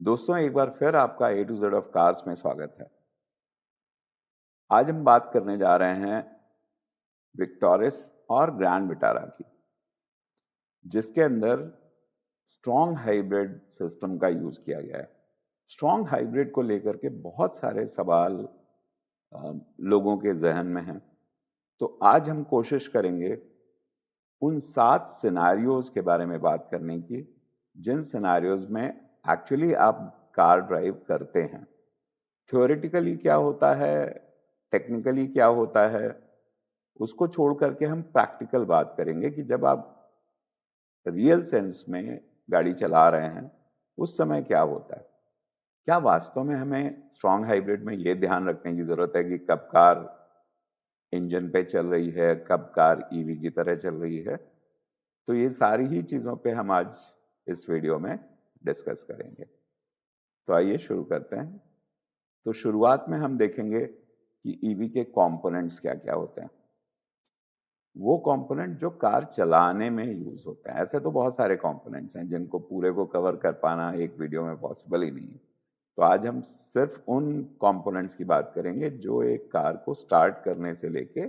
दोस्तों, एक बार फिर आपका ए टू जेड ऑफ कार्स में स्वागत है। आज हम बात करने जा रहे हैं विक्टोरिस और ग्रैंड विटारा की, जिसके अंदर स्ट्रॉन्ग हाइब्रिड सिस्टम का यूज किया गया है। स्ट्रॉन्ग हाइब्रिड को लेकर के बहुत सारे सवाल लोगों के जहन में हैं। तो आज हम कोशिश करेंगे उन 7 सिनारियोज के बारे में बात करने की, जिन सिनारियोज में एक्चुअली आप कार ड्राइव करते हैं। थ्योरेटिकली क्या होता है, टेक्निकली क्या होता है, उसको छोड़ करके हम प्रैक्टिकल बात करेंगे कि जब आप रियल सेंस में गाड़ी चला रहे हैं उस समय क्या होता है। क्या वास्तव में हमें स्ट्रॉन्ग हाइब्रिड में ये ध्यान रखने की जरूरत है कि कब कार इंजन पे चल रही है, कब कार ईवी की तरह चल रही है। तो ये सारी ही चीजों पे हम आज इस वीडियो में डिस्कस करेंगे। तो आइए शुरू करते हैं। तो शुरुआत में हम देखेंगे कि ईवी के कंपोनेंट्स क्या क्या होते हैं। वो कंपोनेंट जो कार चलाने में यूज होते हैं। ऐसे तो बहुत सारे कंपोनेंट्स हैं जिनको पूरे को कवर कर पाना एक वीडियो में पॉसिबल ही नहीं है। तो आज हम सिर्फ उन कंपोनेंट्स की बात करेंगे जो एक कार को स्टार्ट करने से लेके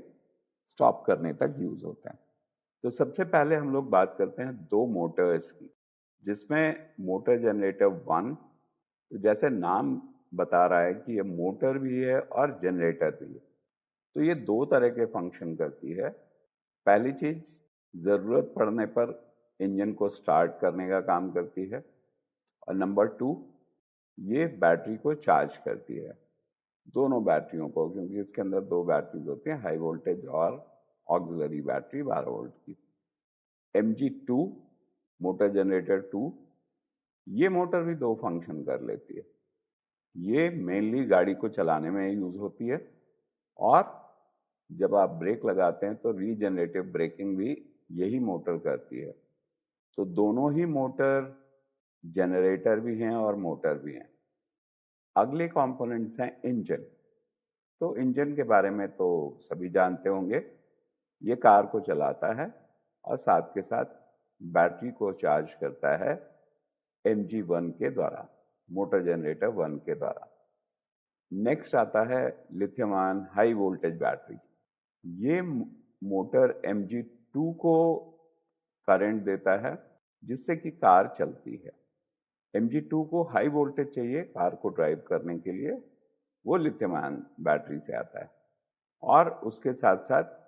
स्टॉप करने तक यूज होते हैं। तो सबसे पहले हम लोग बात करते हैं दो मोटर्स की, जिसमें मोटर जनरेटर 1, तो जैसे नाम बता रहा है कि ये मोटर भी है और जनरेटर भी है। तो ये दो तरह के फंक्शन करती है। पहली चीज, जरूरत पड़ने पर इंजन को स्टार्ट करने का काम करती है, और नंबर 2, ये बैटरी को चार्ज करती है। दोनों बैटरियों को, क्योंकि इसके अंदर दो बैटरीज होती हैं, हाई वोल्टेज और ऑक्सिलरी बैटरी 12 वोल्ट की। MG2, मोटर जनरेटर 2, ये मोटर भी दो फंक्शन कर लेती है। ये मेनली गाड़ी को चलाने में यूज होती है, और जब आप ब्रेक लगाते हैं तो रीजनरेटिव ब्रेकिंग भी यही मोटर करती है। तो दोनों ही मोटर जनरेटर भी हैं और मोटर भी हैं। अगले कंपोनेंट्स हैं इंजन। तो इंजन के बारे में तो सभी जानते होंगे। ये कार को चलाता है और साथ के साथ बैटरी को चार्ज करता है MG1 के द्वारा, मोटर जनरेटर 1 के द्वारा। नेक्स्ट आता है lithium ion high voltage battery. ये मोटर MG2 को करंट देता है, जिससे कि कार चलती है। MG2 को हाई वोल्टेज चाहिए कार को ड्राइव करने के लिए, वो लिथियम आयन बैटरी से आता है। और उसके साथ साथ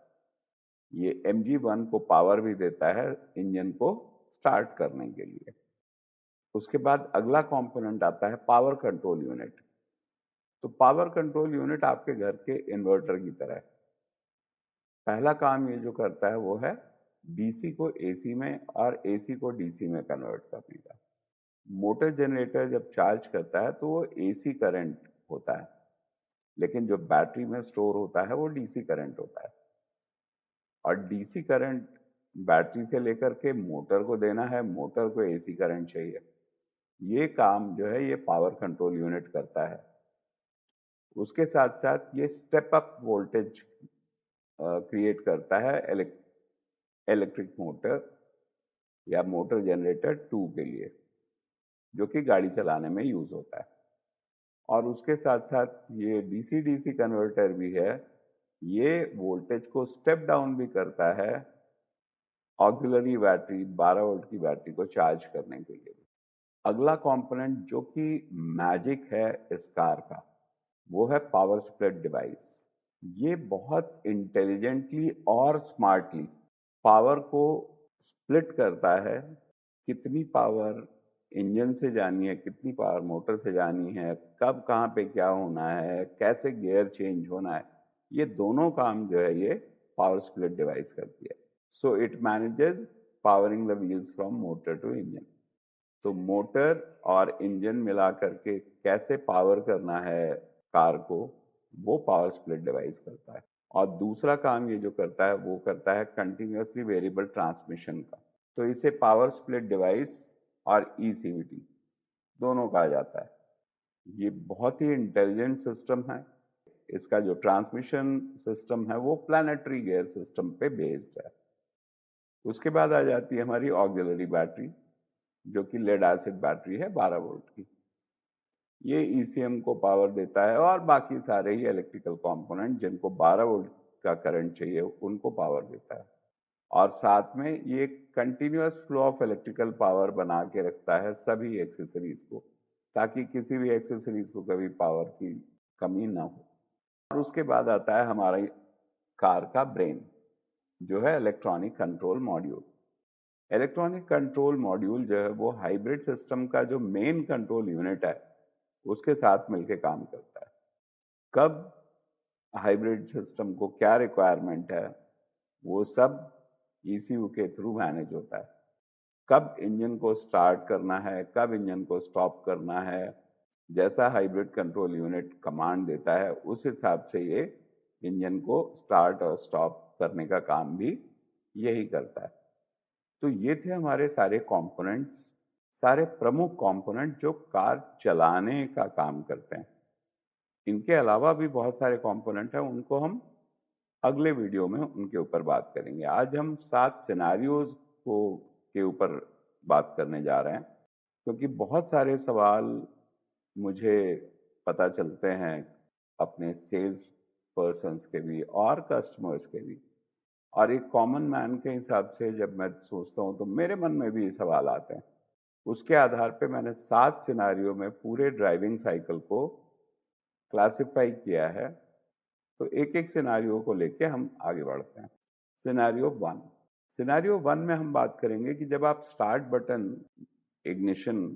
ये MG1 को पावर भी देता है इंजन को स्टार्ट करने के लिए। उसके बाद अगला कंपोनेंट आता है पावर कंट्रोल यूनिट। तो पावर कंट्रोल यूनिट आपके घर के इन्वर्टर की तरह है। पहला काम ये जो करता है वो है DC को AC में और AC को DC में कन्वर्ट करने का। मोटर जनरेटर जब चार्ज करता है तो वो AC करंट होता है, लेकिन जो बैटरी में स्टोर होता है वो DC करंट होता है। और DC करंट बैटरी से लेकर के मोटर को देना है, मोटर को AC करंट चाहिए। ये काम जो है ये पावर कंट्रोल यूनिट करता है। उसके साथ साथ ये स्टेप अप वोल्टेज क्रिएट करता है इलेक्ट्रिक मोटर या मोटर जनरेटर 2 के लिए, जो कि गाड़ी चलाने में यूज होता है। और उसके साथ साथ ये DC DC कन्वर्टर भी है। ये वोल्टेज को स्टेप डाउन भी करता है ऑक्सिलरी बैटरी 12 वोल्ट की बैटरी को चार्ज करने के लिए। अगला कंपोनेंट जो कि मैजिक है इस कार का, वो है पावर स्प्लिट डिवाइस। ये बहुत इंटेलिजेंटली और स्मार्टली पावर को स्प्लिट करता है। कितनी पावर इंजन से जानी है, कितनी पावर मोटर से जानी है, कब कहाँ पे क्या होना है, कैसे गियर चेंज होना है, ये दोनों काम जो है ये पावर स्प्लिट डिवाइस करती है। So it manages powering the wheels from motor to engine. तो मोटर और इंजन मिला करके कैसे पावर करना है कार को, वो पावर स्प्लिट डिवाइस करता है। और दूसरा काम ये जो करता है वो करता है कंटिन्यूअसली वेरिएबल ट्रांसमिशन का। तो इसे पावर स्प्लिट डिवाइस और ECVT दोनों कहा जाता है। ये बहुत ही इंटेलिजेंट सिस्टम है। इसका जो ट्रांसमिशन सिस्टम है वो प्लानिटरी गियर सिस्टम पे बेस्ड है। उसके बाद आ जाती है हमारी ऑक्सिलरी बैटरी, जो कि लेड एसिड बैटरी है 12 वोल्ट की। ये ईसीएम को पावर देता है और बाकी सारे ही इलेक्ट्रिकल कंपोनेंट जिनको 12 वोल्ट का करंट चाहिए उनको पावर देता है। और साथ में ये continuous flow of electrical power बना के रखता है सभी एक्सेसरीज को, ताकि किसी भी एक्सेसरीज को कभी पावर की कमी ना हो। और उसके बाद आता है हमारी कार का ब्रेन, जो है electronic control module. Electronic control module जो है वो हाइब्रिड सिस्टम का जो मेन कंट्रोल यूनिट है उसके साथ मिलके काम करता है। कब हाइब्रिड सिस्टम को क्या रिक्वायरमेंट है वो सब ECU के थ्रू मैनेज होता है। कब इंजन को स्टार्ट करना है, कब इंजन को स्टॉप करना है, जैसा हाइब्रिड कंट्रोल यूनिट कमांड देता है उस हिसाब से ये इंजन को स्टार्ट और स्टॉप करने का काम भी यही करता है। तो ये थे हमारे सारे कंपोनेंट्स, सारे प्रमुख कंपोनेंट जो कार चलाने का काम करते हैं। इनके अलावा भी बहुत सारे कंपोनेंट हैं, उनको हम अगले वीडियो में उनके ऊपर बात करेंगे। आज हम 7 सिनेरियोज को के ऊपर बात करने जा रहे हैं, क्योंकि बहुत सारे सवाल मुझे पता चलते हैं अपने सेल्स पर्सन्स के भी और कस्टमर्स के भी, और एक कॉमन मैन के हिसाब से जब मैं सोचता हूँ तो मेरे मन में भी ये सवाल आते हैं। उसके आधार पे मैंने 7 सिनेरियो में पूरे ड्राइविंग साइकिल को क्लासिफाई किया है। तो एक एक सिनेरियो को लेके हम आगे बढ़ते हैं। सिनेरियो 1, सिनेरियो 1 में हम बात करेंगे कि जब आप स्टार्ट बटन, इग्निशन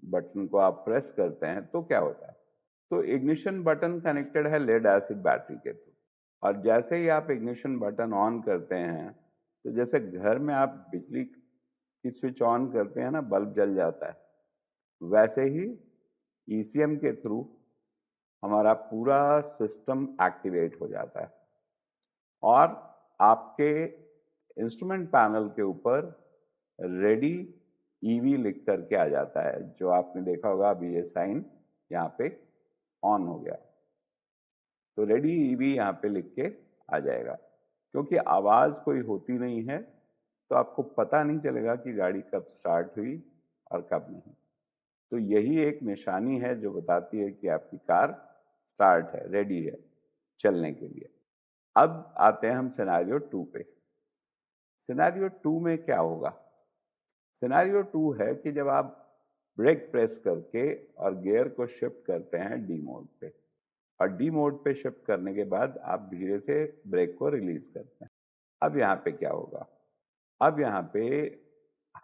बटन को आप प्रेस करते हैं तो क्या होता है। तो इग्निशन बटन कनेक्टेड है लेड एसिड बैटरी के थ्रू, और जैसे ही आप इग्निशन बटन ऑन करते हैं तो जैसे घर में आप बिजली की स्विच ऑन करते हैं ना, बल्ब जल जाता है, वैसे ही ECM के थ्रू हमारा पूरा सिस्टम एक्टिवेट हो जाता है और आपके इंस्ट्रूमेंट पैनल के ऊपर रेडी EV लिख करके आ जाता है, जो आपने देखा होगा अभी ये साइन यहाँ पे ऑन हो गया। तो रेडी EV यहाँ पे लिख के आ जाएगा। क्योंकि आवाज कोई होती नहीं है तो आपको पता नहीं चलेगा कि गाड़ी कब स्टार्ट हुई और कब नहीं। तो यही एक निशानी है जो बताती है कि आपकी कार स्टार्ट है, रेडी है चलने के लिए। अब आते हैं हम सिनेरियो 2 पे। सिनेरियो 2 में क्या होगा। सिनेरियो 2 है कि जब आप ब्रेक प्रेस करके और गियर को शिफ्ट करते हैं डी मोड पे, और डी मोड पे शिफ्ट करने के बाद आप धीरे से ब्रेक को रिलीज करते हैं। अब यहाँ पे क्या होगा। अब यहाँ पे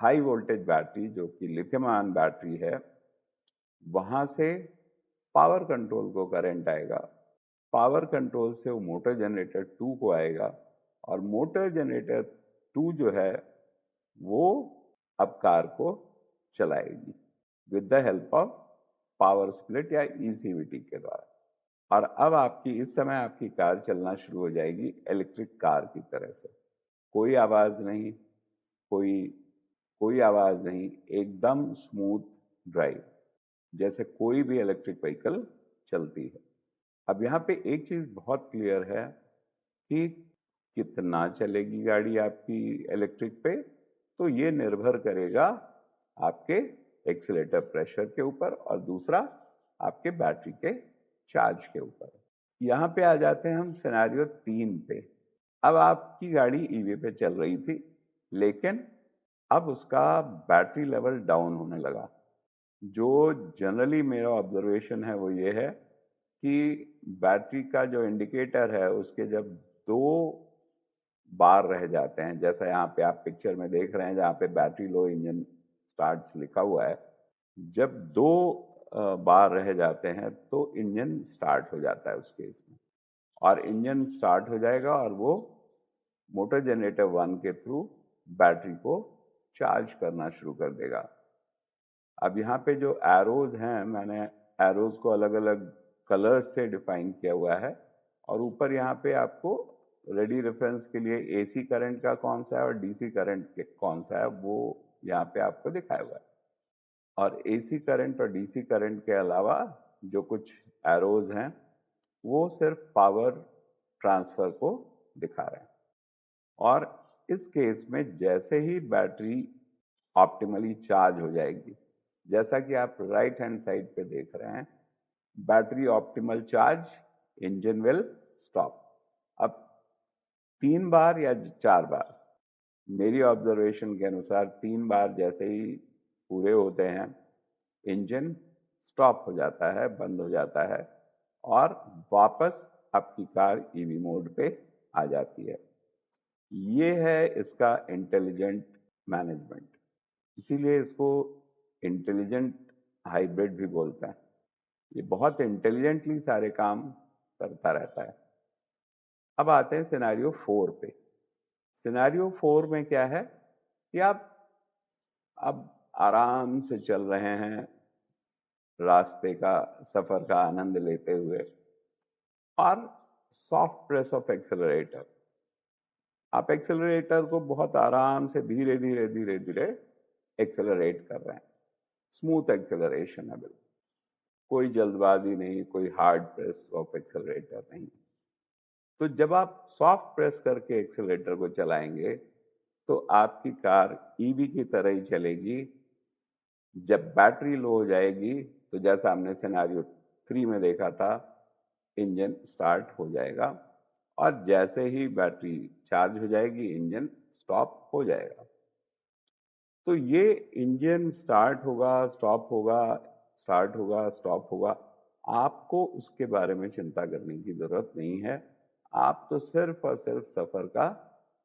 हाई वोल्टेज बैटरी जो कि लिथियम आयन बैटरी है, वहां से पावर कंट्रोल को करंट आएगा, पावर कंट्रोल से वो मोटर जनरेटर 2 को आएगा, और मोटर जनरेटर 2 जो है वो अब कार को चलाएगी with the help of power split या ECVT के द्वारा। और अब आपकी इस समय आपकी कार चलना शुरू हो जाएगी इलेक्ट्रिक कार की तरह से। कोई आवाज नहीं, कोई आवाज नहीं, एकदम स्मूथ ड्राइव जैसे कोई भी इलेक्ट्रिक व्हीकल चलती है। अब यहाँ पे एक चीज बहुत क्लियर है कि कितना चलेगी गाड़ी आपकी इलेक्ट्रिक पे, तो ये निर्भर करेगा आपके एक्सीलेटर प्रेशर के ऊपर और दूसरा आपके बैटरी के चार्ज के ऊपर। यहाँ पे आ जाते हैं हम सिनेरियो 3 पे। अब आपकी गाड़ी EV पे चल रही थी, लेकिन अब उसका बैटरी लेवल डाउन होने लगा। जो जनरली मेरा ऑब्जर्वेशन है वो ये है कि बैटरी का जो इंडिकेटर है उसके जब 2 बार रह जाते हैं, जैसा यहाँ पे आप पिक्चर में देख रहे हैं जहाँ पे बैटरी लो इंजन स्टार्ट लिखा हुआ है, जब 2 बार रह जाते हैं तो इंजन स्टार्ट हो जाता है उस केस में, और इंजन स्टार्ट हो जाएगा और वो मोटर जनरेटर 1 के थ्रू बैटरी को चार्ज करना शुरू कर देगा। अब यहाँ पे जो एरोज हैं, मैंने एरोज को अलग अलग कलर्स से डिफाइन किया हुआ है, और ऊपर यहाँ पे आपको रेडी रेफरेंस के लिए AC करंट का कौन सा है और DC करंट कौन सा है वो यहाँ पे आपको दिखाया हुआ है। और AC करंट और DC करंट के अलावा जो कुछ एरोज हैं वो सिर्फ पावर ट्रांसफर को दिखा रहे हैं। और इस केस में जैसे ही बैटरी ऑप्टिमली चार्ज हो जाएगी, जैसा कि आप राइट हैंड साइड पे देख रहे हैं battery optimal charge, engine will stop. अब 3 बार या 4 बार, मेरी ऑब्जर्वेशन के अनुसार 3 बार जैसे ही पूरे होते हैं, इंजन स्टॉप हो जाता है, बंद हो जाता है और वापस आपकी कार ईवी मोड पे आ जाती है। ये है इसका इंटेलिजेंट मैनेजमेंट, इसीलिए इसको इंटेलिजेंट हाइब्रिड भी बोलते हैं। ये बहुत इंटेलिजेंटली सारे काम करता रहता है। अब आते हैं सिनेरियो 4 पे। सिनेरियो 4 में क्या है कि आप अब आराम से चल रहे हैं, रास्ते का सफर का आनंद लेते हुए, और सॉफ्ट प्रेस ऑफ एक्सेलरेटर, आप एक्सेलरेटर को बहुत आराम से धीरे धीरे धीरे धीरे एक्सेलरेट कर रहे हैं। स्मूथ एक्सेलरेशन है, बिल्कुल कोई जल्दबाजी नहीं, कोई हार्ड प्रेस ऑफ एक्सेलरेटर नहीं। तो जब आप सॉफ्ट प्रेस करके एक्सेलरेटर को चलाएंगे तो आपकी कार ईवी की तरह ही चलेगी। जब बैटरी लो हो जाएगी तो जैसा हमने सिनेरियो 3 में देखा था, इंजन स्टार्ट हो जाएगा और जैसे ही बैटरी चार्ज हो जाएगी इंजन स्टॉप हो जाएगा। तो ये इंजन स्टार्ट होगा, स्टॉप होगा, स्टार्ट होगा, स्टॉप होगा, आपको उसके बारे में चिंता करने की जरूरत नहीं है। आप तो सिर्फ और सिर्फ सफर का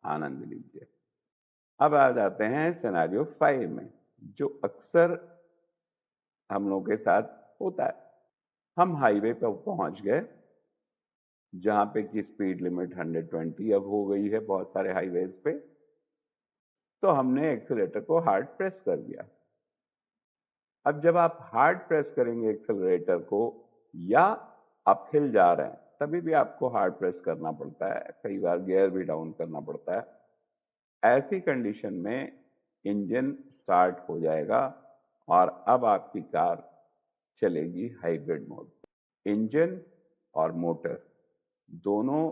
आनंद लीजिए। अब आ जाते हैं सिनेरियो 5 में, जो अक्सर हम लोगों के साथ होता है। हम हाईवे पर पहुंच गए जहां पे की स्पीड लिमिट 120 अब हो गई है बहुत सारे हाईवेज पे, तो हमने एक्सेलरेटर को हार्ड प्रेस कर दिया। अब जब आप हार्ड प्रेस करेंगे एक्सेलरेटर को या अपहिल जा रहे हैं, तभी भी आपको हार्ड प्रेस करना पड़ता है, कई बार गियर भी डाउन करना पड़ता है। ऐसी कंडीशन में इंजन स्टार्ट हो जाएगा और अब आपकी कार चलेगी हाइब्रिड मोड। इंजन और मोटर दोनों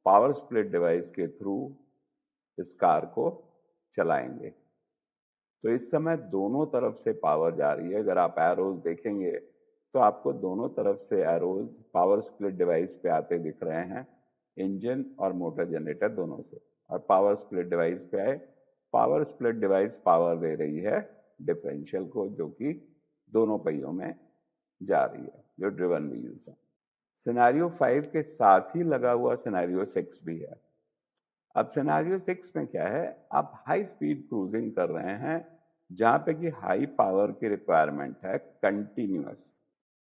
पावर स्प्लिट डिवाइस के थ्रू इस कार को चलाएंगे। तो इस समय दोनों तरफ से पावर जा रही है। अगर आप एरोज देखेंगे तो आपको दोनों तरफ से एरोज पावर स्प्लिट डिवाइस पे आते दिख रहे हैं, इंजन और मोटर जनरेटर दोनों से। और पावर स्प्लिट डिवाइस पे आए, पावर स्प्लिट डिवाइस पावर दे रही है डिफरेंशियल को, जो कि दोनों पहियों में जा रही है, जो ड्रिवन व्हील्स है। सिनेरियो 5 के साथ ही लगा हुआ सिनेरियो 6 भी है। अब सिनेरियो 6 में क्या है, आप हाई स्पीड क्रूजिंग कर रहे हैं जहां पे कि हाई पावर की रिक्वायरमेंट है कंटिन्यूअस।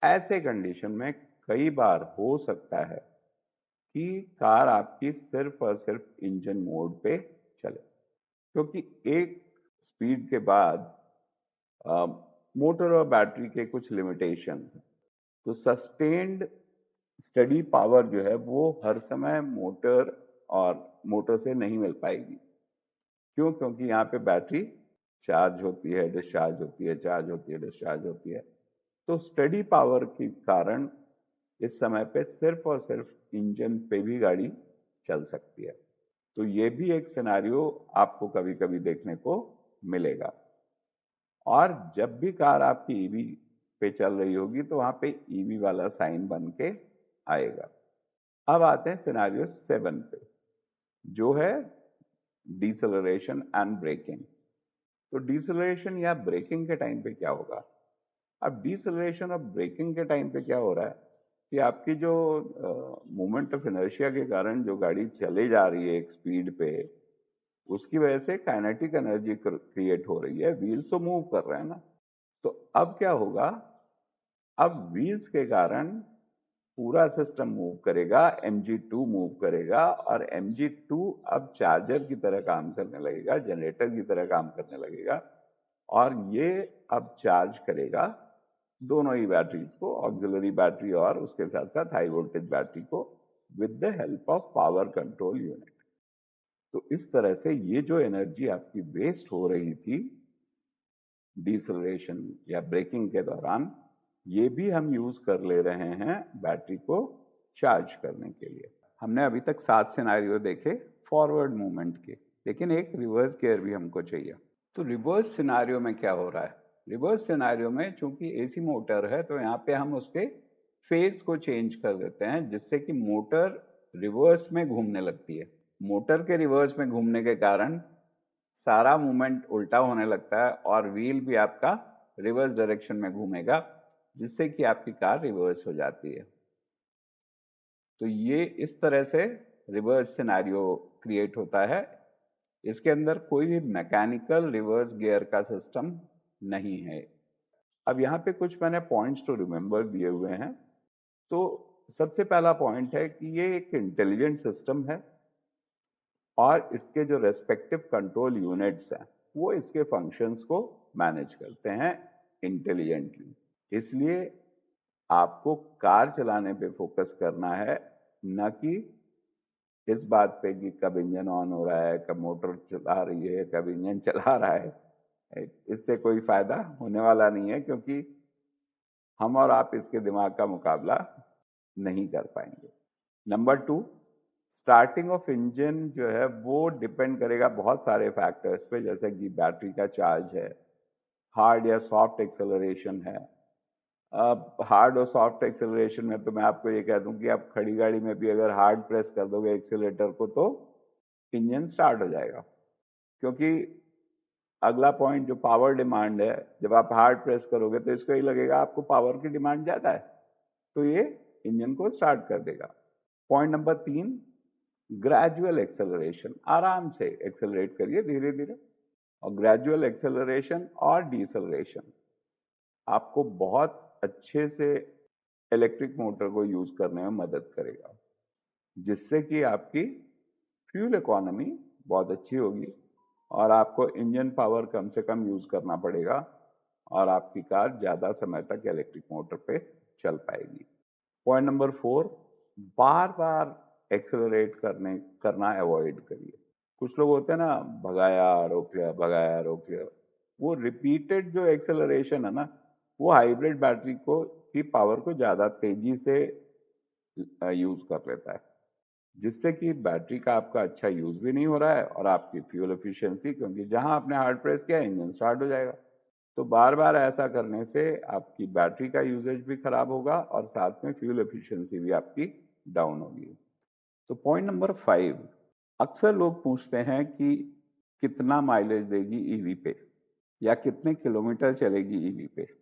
ऐसे कंडीशन में कई बार हो सकता है कि कार आपकी सिर्फ और सिर्फ इंजन मोड पे चले, क्योंकि एक स्पीड के बाद मोटर और बैटरी के कुछ लिमिटेशंस हैं। तो सस्टेन्ड स्टडी पावर जो है वो हर समय मोटर से नहीं मिल पाएगी। क्यों? क्योंकि यहाँ पे बैटरी चार्ज होती है, डिस्चार्ज होती है, चार्ज होती है, डिस्चार्ज होती है। तो स्टडी पावर के कारण इस समय पे सिर्फ और सिर्फ इंजन पे भी गाड़ी चल सकती है। तो ये भी एक सिनेरियो आपको कभी कभी देखने को मिलेगा। और जब भी कार आपकी ईवी पे चल रही होगी तो वहां पे ईवी वाला साइन बन के आएगा। अब आते हैं सिनेरियो 7 पे, जो है डिसेलरेशन एंड ब्रेकिंग। तो डिसेलरेशन या ब्रेकिंग के टाइम पे क्या होगा? अब डिसेलरेशन और ब्रेकिंग के टाइम पे क्या हो रहा है कि आपकी जो मोमेंट ऑफ इनर्शिया के कारण जो गाड़ी चले जा रही है एक स्पीड पे, उसकी वजह से काइनेटिक एनर्जी क्रिएट हो रही है, व्हील्स तो मूव कर रहे हैं ना। तो अब क्या होगा, अब व्हील्स के कारण पूरा सिस्टम मूव करेगा, mg2 मूव करेगा, और mg2 अब चार्जर की तरह काम करने लगेगा, जनरेटर की तरह काम करने लगेगा, और ये अब चार्ज करेगा दोनों ही बैटरीज को, ऑक्सिलरी बैटरी और उसके साथ साथ हाई वोल्टेज बैटरी को, with the help of power control unit. तो इस तरह से ये जो एनर्जी आपकी वेस्ट हो रही थी डिसेलरेशन या ब्रेकिंग के दौरान, ये भी हम यूज कर ले रहे हैं बैटरी को चार्ज करने के लिए। हमने अभी तक 7 सिनेरियो देखे फॉरवर्ड मूवमेंट के, लेकिन एक रिवर्स गियर भी हमको चाहिए। तो रिवर्स सिनेरियो में क्या हो रहा है? रिवर्स सिनेरियो में चूंकि एसी मोटर है तो यहाँ पे हम उसके फेज को चेंज कर देते हैं, जिससे कि मोटर रिवर्स में घूमने लगती है। मोटर के रिवर्स में घूमने के कारण सारा मूवमेंट उल्टा होने लगता है और व्हील भी आपका रिवर्स डायरेक्शन में घूमेगा, जिससे कि आपकी कार रिवर्स हो जाती है। तो ये इस तरह से रिवर्स सिनेरियो क्रिएट होता है। इसके अंदर कोई भी मैकेनिकल रिवर्स गियर का सिस्टम नहीं है। अब यहाँ पे कुछ मैंने पॉइंट्स टू रिमेंबर दिए हुए हैं। तो सबसे पहला पॉइंट है कि ये एक इंटेलिजेंट सिस्टम है और इसके जो रेस्पेक्टिव कंट्रोल यूनिट्स हैं वो इसके फंक्शंस को मैनेज करते हैं इंटेलिजेंटली। इसलिए आपको कार चलाने पे फोकस करना है, न कि इस बात पे कि कब इंजन ऑन हो रहा है, कब मोटर चला रही है, कब इंजन चला रहा है। इससे कोई फायदा होने वाला नहीं है, क्योंकि हम और आप इसके दिमाग का मुकाबला नहीं कर पाएंगे। नंबर 2, स्टार्टिंग ऑफ इंजन जो है वो डिपेंड करेगा बहुत सारे फैक्टर्स पे, जैसे कि बैटरी का चार्ज है, हार्ड या सॉफ्ट एक्सेलरेशन है। अब हार्ड और सॉफ्ट एक्सेलरेशन में तो मैं आपको ये कह दूं कि आप खड़ी गाड़ी में भी अगर हार्ड प्रेस कर दोगे एक्सेलेटर को तो इंजन स्टार्ट हो जाएगा, क्योंकि अगला पॉइंट जो पावर डिमांड है, जब आप हार्ड प्रेस करोगे तो इसको ही लगेगा आपको पावर की डिमांड ज्यादा है, तो ये इंजन को स्टार्ट कर देगा। Point number 3, gradual acceleration. आराम से एक्सेलरेट करिए, धीरे धीरे। और ग्रेजुअल एक्सेलरेशन और डिसेलरेशन आपको बहुत अच्छे से इलेक्ट्रिक मोटर को यूज करने में मदद करेगा, जिससे कि आपकी फ्यूल इकोनॉमी बहुत अच्छी होगी और आपको इंजन पावर कम से कम यूज करना पड़ेगा और आपकी कार ज्यादा समय तक इलेक्ट्रिक मोटर पे चल पाएगी। पॉइंट नंबर 4, बार बार एक्सेलरेट करना अवॉइड करिए। कुछ लोग होते हैं ना, भगाया रोक लिया, भगाया रोक लिया। वो रिपीटेड जो एक्सेलरेशन है ना, वो हाइब्रिड बैटरी को की पावर को ज्यादा तेजी से यूज कर लेता है, जिससे कि बैटरी का आपका अच्छा यूज भी नहीं हो रहा है और आपकी फ्यूल एफिशिएंसी, क्योंकि जहां आपने हार्ड प्रेस किया इंजन स्टार्ट हो जाएगा। तो बार बार ऐसा करने से आपकी बैटरी का यूजेज भी खराब होगा और साथ में फ्यूल एफिशिएंसी भी आपकी डाउन होगी। तो पॉइंट नंबर 5, अक्सर लोग पूछते हैं कि कितना माइलेज देगी ईवी पे या कितने किलोमीटर चलेगी ईवी पे।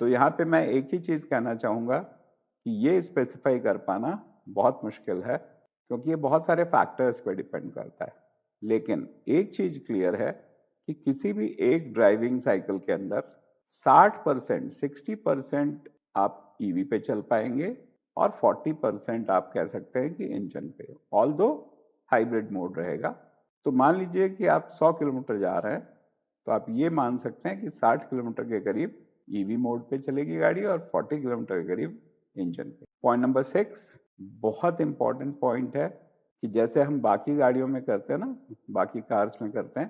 तो यहाँ पे मैं एक ही चीज कहना चाहूंगा कि ये स्पेसिफाई कर पाना बहुत मुश्किल है, क्योंकि ये बहुत सारे फैक्टर्स पे डिपेंड करता है। लेकिन एक चीज क्लियर है कि किसी भी एक ड्राइविंग साइकिल के अंदर 60%, 60% आप ईवी पे चल पाएंगे और 40% आप कह सकते हैं कि इंजन पे, ऑल दो हाइब्रिड मोड रहेगा। तो मान लीजिए कि आप 100 किलोमीटर जा रहे हैं, तो आप ये मान सकते हैं कि 60 किलोमीटर के करीब ईवी मोड पे चलेगी गाड़ी और 40 किलोमीटर के करीब इंजन पे। पॉइंट नंबर 6, बहुत इंपॉर्टेंट पॉइंट है कि जैसे हम बाकी गाड़ियों में करते हैं ना, बाकी कार्स में करते हैं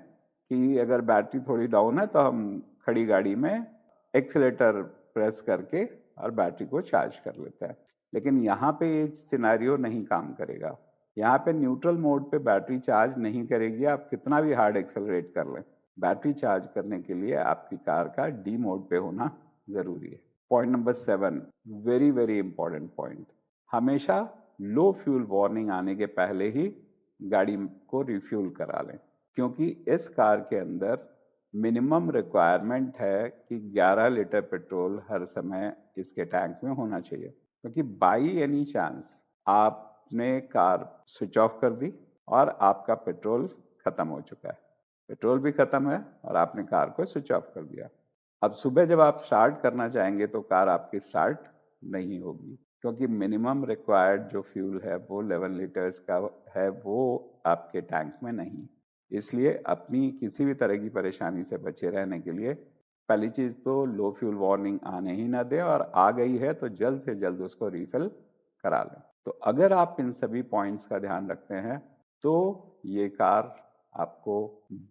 कि अगर बैटरी थोड़ी डाउन है तो हम खड़ी गाड़ी में एक्सीलेटर प्रेस करके और बैटरी को चार्ज कर लेते हैं। लेकिन यहाँ पे ये सिनेरियो नहीं काम करेगा। यहाँ पे न्यूट्रल मोड पे बैटरी चार्ज नहीं करेगी, आप कितना भी हार्ड एक्सेलरेट कर लें। बैटरी चार्ज करने के लिए आपकी कार का डी मोड पे होना जरूरी है। Point number 7, very very important point, हमेशा लो फ्यूल वार्निंग आने के पहले ही गाड़ी को रिफ्यूल करा लें, क्योंकि इस कार के अंदर मिनिमम रिक्वायरमेंट है कि 11 लीटर पेट्रोल हर समय इसके टैंक में होना चाहिए। क्योंकि बाई एनी चांस आपने कार स्विच ऑफ कर दी और आपका पेट्रोल खत्म हो चुका है, पेट्रोल भी खत्म है और आपने कार को स्विच ऑफ कर दिया। अब सुबह जब आप स्टार्ट करना चाहेंगे तो कार आपकी स्टार्ट नहीं होगी, क्योंकि मिनिमम रिक्वायर्ड जो फ्यूल है वो 11 लीटर्स का है, वो आपके टैंक में नहीं। इसलिए अपनी किसी भी तरह की परेशानी से बचे रहने के लिए पहली चीज तो लो फ्यूल वार्निंग आने ही ना दें, और आ गई है तो जल्द से जल्द उसको रिफिल करा लें। तो अगर आप इन सभी पॉइंट्स का ध्यान रखते हैं तो ये कार आपको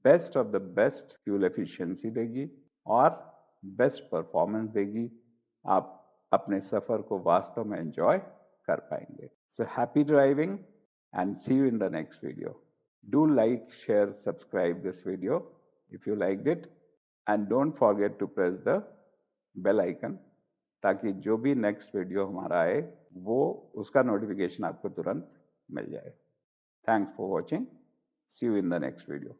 best of the best fuel efficiency देगी और बेस्ट परफॉर्मेंस देगी। आप अपने सफर को वास्तव में एंजॉय कर पाएंगे। So happy driving and see you in the next video. Do like, share, subscribe this video if you liked it, and don't forget to press the bell icon ताकि जो भी नेक्स्ट वीडियो हमारा आए वो उसका notification आपको तुरंत मिल जाए। Thanks for watching, see you in the next video.